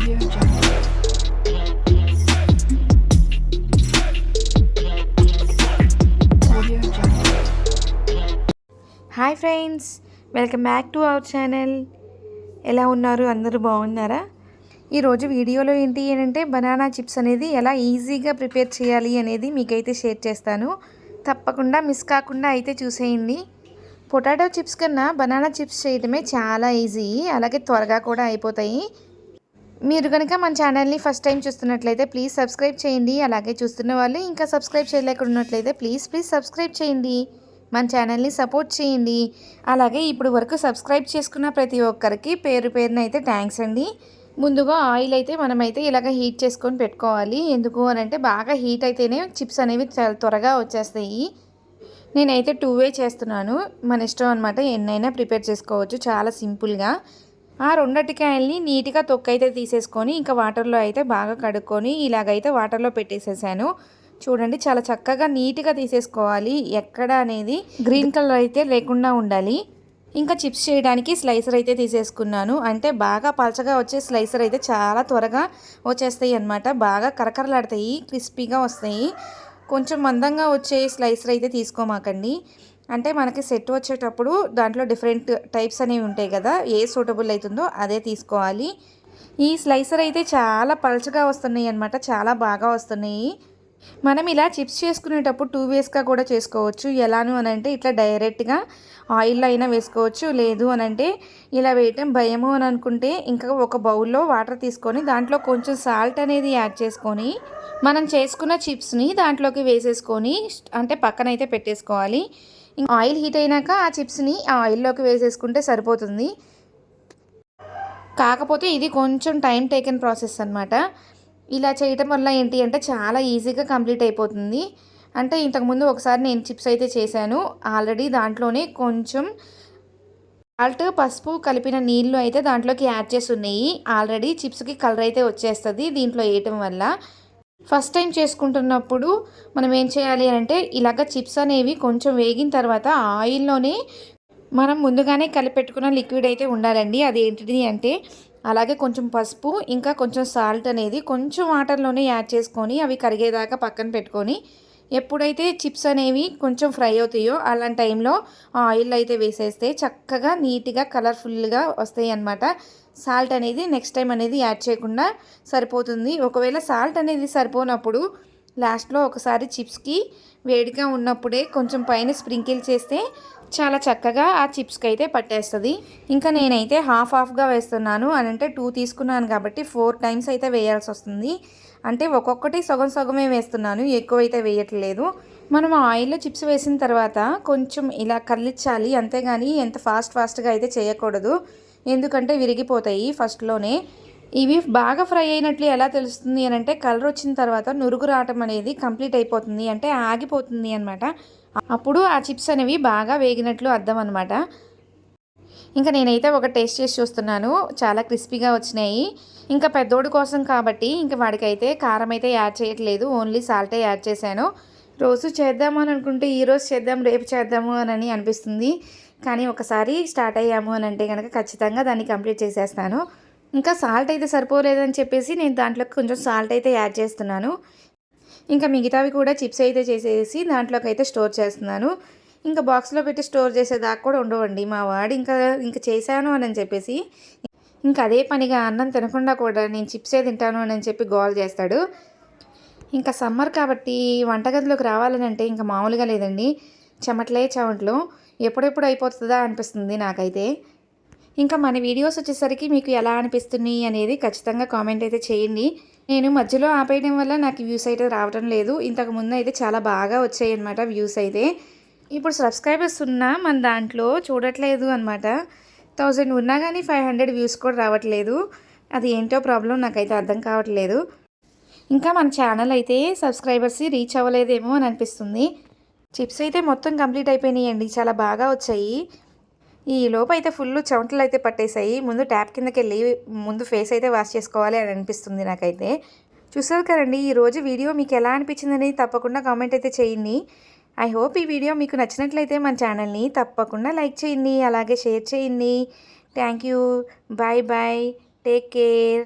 Audio Jungle. Audio Jungle. Hi friends, welcome back to our channel. ఎలా ఉన్నారు? అందరూ బాగున్నారా? ఈరోజు వీడియోలో ఏంటి అంటే బనానా చిప్స్ అనేది ఎలా ఈజీగా ప్రిపేర్ చేయాలి అనేది మీకైతే షేర్ చేస్తాను. తప్పకుండా మిస్ కాకుండా అయితే చూసేయండి. పొటాటో చిప్స్ కన్నా బనానా చిప్స్ చేయడమే చాలా ఈజీ, అలాగే త్వరగా కూడా అయిపోతాయి. మీరు కనుక మన ఛానల్ని ఫస్ట్ టైం చూస్తున్నట్లయితే ప్లీజ్ సబ్స్క్రైబ్ చేయండి. అలాగే చూస్తున్న వాళ్ళు ఇంకా సబ్స్క్రైబ్ చేయలేకుండా ఉన్నట్లయితే ప్లీజ్ సబ్స్క్రైబ్ చేయండి. మన ఛానల్ని సపోర్ట్ చేయండి. అలాగే ఇప్పుడు వరకు సబ్స్క్రైబ్ చేసుకున్న ప్రతి ఒక్కరికి పేరు పేరున అయితే థ్యాంక్స్ అండి. ముందుగా ఆయిల్ అయితే మనమైతే ఇలాగ హీట్ చేసుకొని పెట్టుకోవాలి. ఎందుకు అని అంటే బాగా హీట్ అయితేనే చిప్స్ అనేవి చాలా త్వరగా వచ్చేస్తాయి. నేనైతే 2 వే చేస్తున్నాను. మన ఇష్టం అనమాట, ఎన్నైనా ప్రిపేర్ చేసుకోవచ్చు చాలా సింపుల్గా. ఆ 2 అరటికాయల్ని నీట్గా తొక్కైతే తీసేసుకొని ఇంకా వాటర్లో అయితే బాగా కడుక్కొని ఇలాగైతే వాటర్లో పెట్టేసేసాను. చూడండి, చాలా చక్కగా నీట్గా తీసేసుకోవాలి. ఎక్కడ అనేది గ్రీన్ కలర్ అయితే లేకుండా ఉండాలి. ఇంకా చిప్స్ చేయడానికి స్లైసర్ అయితే తీసేసుకున్నాను. అంటే బాగా పలచగా వచ్చే స్లైసర్ అయితే చాలా త్వరగా వచ్చేస్తాయి అన్నమాట. బాగా కరకరలాడతాయి, క్రిస్పీగా వస్తాయి. కొంచెం మందంగా వచ్చే స్లైసర్ అయితే తీసుకోమాకండి. అంటే మనకి సెట్ వచ్చేటప్పుడు దాంట్లో డిఫరెంట్ టైప్స్ అనేవి ఉంటాయి కదా, ఏ సూటబుల్ అవుతుందో అదే తీసుకోవాలి. ఈ స్లైసర్ అయితే చాలా పలచగా వస్తున్నాయి అన్నమాట, చాలా బాగా వస్తున్నాయి. మనం ఇలా చిప్స్ చేసుకునేటప్పుడు 2 వేస్గా కూడా చేసుకోవచ్చు. ఎలాను అని అంటే ఇట్లా డైరెక్ట్గా ఆయిల్లో అయినా వేసుకోవచ్చు. లేదు అని అంటే ఇలా వేయటం భయము అని అనుకుంటే ఇంకా ఒక బౌల్లో వాటర్ తీసుకొని దాంట్లో కొంచెం సాల్ట్ అనేది యాడ్ చేసుకొని మనం చేసుకున్న చిప్స్ని దాంట్లోకి వేసేసుకొని అంటే పక్కనైతే పెట్టేసుకోవాలి. ఆయిల్ హీట్ అయినాక ఆ చిప్స్ని ఆ ఆయిల్లోకి వేసేసుకుంటే సరిపోతుంది. కాకపోతే ఇది కొంచెం టైం టేకెన్ ప్రాసెస్ అనమాట. ఇలా చేయటం వల్ల ఏంటి అంటే చాలా ఈజీగా కంప్లీట్ అయిపోతుంది. అంటే ఇంతకుముందు ఒకసారి నేను చిప్స్ అయితే చేశాను. ఆల్రెడీ దాంట్లోనే కొంచెం సాల్ట్, పసుపు కలిపిన నీళ్ళు అయితే దాంట్లోకి యాడ్ చేసి ఉన్నాయి. ఆల్రెడీ చిప్స్కి కలర్ అయితే వచ్చేస్తుంది దీంట్లో వేయటం వల్ల. ఫస్ట్ టైం చేసుకుంటున్నప్పుడు మనం ఏం చేయాలి అంటే ఇలాగ చిప్స్ అనేవి కొంచెం వేగిన తర్వాత ఆయిల్లోనే మనం ముందుగానే కలిపెట్టుకున్న లిక్విడ్ అయితే ఉండాలండి. అది ఏంటిది అంటే అలాగే కొంచెం పసుపు, ఇంకా కొంచెం సాల్ట్ అనేది కొంచెం వాటర్లోనే యాడ్ చేసుకొని అవి కరిగేదాకా పక్కన పెట్టుకొని ఎప్పుడైతే చిప్స్ అనేవి కొంచెం ఫ్రై అవుతాయో అలాంటి టైంలో ఆయిల్ అయితే వేసేస్తే చక్కగా నీట్గా కలర్ఫుల్గా వస్తాయి అన్నమాట. సాల్ట్ అనేది నెక్స్ట్ టైం అనేది యాడ్ చేయకుండా సరిపోతుంది. ఒకవేళ సాల్ట్ అనేది సరిపోనప్పుడు లాస్ట్లో ఒకసారి చిప్స్కి వేడిగా ఉన్నప్పుడే కొంచెం పైన స్ప్రింకిల్ చేస్తే చాలా చక్కగా ఆ చిప్స్కి అయితే పట్టేస్తుంది. ఇంకా నేనైతే హాఫ్గా వేస్తున్నాను అని అంటే 2 తీసుకున్నాను కాబట్టి 4 టైమ్స్ అయితే వేయాల్సి వస్తుంది. అంటే ఒక్కొక్కటి సగం సగమే వేస్తున్నాను, ఎక్కువైతే వేయట్లేదు. మనం ఆయిల్లో చిప్స్ వేసిన తర్వాత కొంచెం ఇలా కదిలించాలి, అంతేగాని ఎంత ఫాస్ట్గా అయితే చేయకూడదు. ఎందుకంటే విరిగిపోతాయి ఫస్ట్లోనే. ఇవి బాగా ఫ్రై అయినట్లు ఎలా తెలుస్తుంది అని అంటే కలర్ వచ్చిన తర్వాత నురుగు రావటం అనేది కంప్లీట్ అయిపోతుంది, అంటే ఆగిపోతుంది అనమాట. అప్పుడు ఆ చిప్స్ అనేవి బాగా వేగినట్లు అర్థం అనమాట. ఇంకా నేనైతే ఒక టేస్ట్ చేసి చూస్తున్నాను, చాలా క్రిస్పీగా వచ్చినాయి. ఇంకా పెద్దోడి కోసం కాబట్టి ఇంకా వాడికైతే కారం అయితే యాడ్ చేయట్లేదు, ఓన్లీ సాల్టే యాడ్ చేశాను. రోజు చేద్దాము అని అనుకుంటే ఈరోజు చేద్దాం రేపు చేద్దాము అని అనిపిస్తుంది. కానీ ఒకసారి స్టార్ట్ అయ్యాము అని అంటే కనుక ఖచ్చితంగా దాన్ని కంప్లీట్ చేసేస్తాను. ఇంకా సాల్ట్ అయితే సరిపోలేదని చెప్పేసి నేను దాంట్లోకి కొంచెం సాల్ట్ అయితే యాడ్ చేస్తున్నాను. ఇంకా మిగతావి కూడా చిప్స్ అయితే చేసేసి దాంట్లోకి అయితే స్టోర్ చేస్తున్నాను. ఇంకా బాక్స్లో పెట్టి స్టోర్ చేసేదాకా కూడా ఉండవండి. మా వాడు ఇంకా చేశాను అని చెప్పేసి ఇంకా అదే పనిగా అన్నం తినకుండా కూడా నేను చిప్సే తింటాను అని చెప్పి గోల్ చేస్తాడు. ఇంకా సమ్మర్ కాబట్టి వంటగదిలోకి రావాలని అంటే ఇంకా మామూలుగా లేదండి, చెమటలు ఎప్పుడెప్పుడు అయిపోతుందా అనిపిస్తుంది నాకైతే. ఇంకా మన వీడియోస్ వచ్చేసరికి మీకు ఎలా అనిపిస్తున్నాయి అనేది ఖచ్చితంగా కామెంట్ అయితే చేయండి. నేను మధ్యలో ఆపేయడం వల్ల నాకు వ్యూస్ అయితే రావడం లేదు. ఇంతకుముందు అయితే చాలా బాగా వచ్చాయి అనమాట వ్యూస్ అయితే. ఇప్పుడు సబ్స్క్రైబర్స్ ఉన్నా మన దాంట్లో చూడట్లేదు అనమాట. 1000 ఉన్నా కానీ 500 వ్యూస్ కూడా రావట్లేదు. అది ఏంటో ప్రాబ్లం నాకైతే అర్థం కావట్లేదు. ఇంకా మన ఛానల్ అయితే సబ్స్క్రైబర్స్ రీచ్ అవ్వలేదేమో అని అనిపిస్తుంది. చిప్స్ అయితే మొత్తం కంప్లీట్ అయిపోయినాయండి, చాలా బాగా వచ్చాయి. ఈ లోపు అయితే ఫుల్ చెమటలు అయితే పట్టేశాయి. ముందు ట్యాప్ కిందకి వెళ్ళి ముందు ఫేస్ అయితే వాష్ చేసుకోవాలి అని అనిపిస్తుంది నాకైతే. చూసారు కదండి, ఈరోజు వీడియో మీకు ఎలా అనిపించిందని తప్పకుండా కామెంట్ అయితే చేయండి. ఐ హోప్ ఈ వీడియో మీకు నచ్చినట్లయితే మన ఛానల్ని తప్పకుండా లైక్ చేయండి, అలాగే షేర్ చేయండి. Thank you. Bye bye. Take care.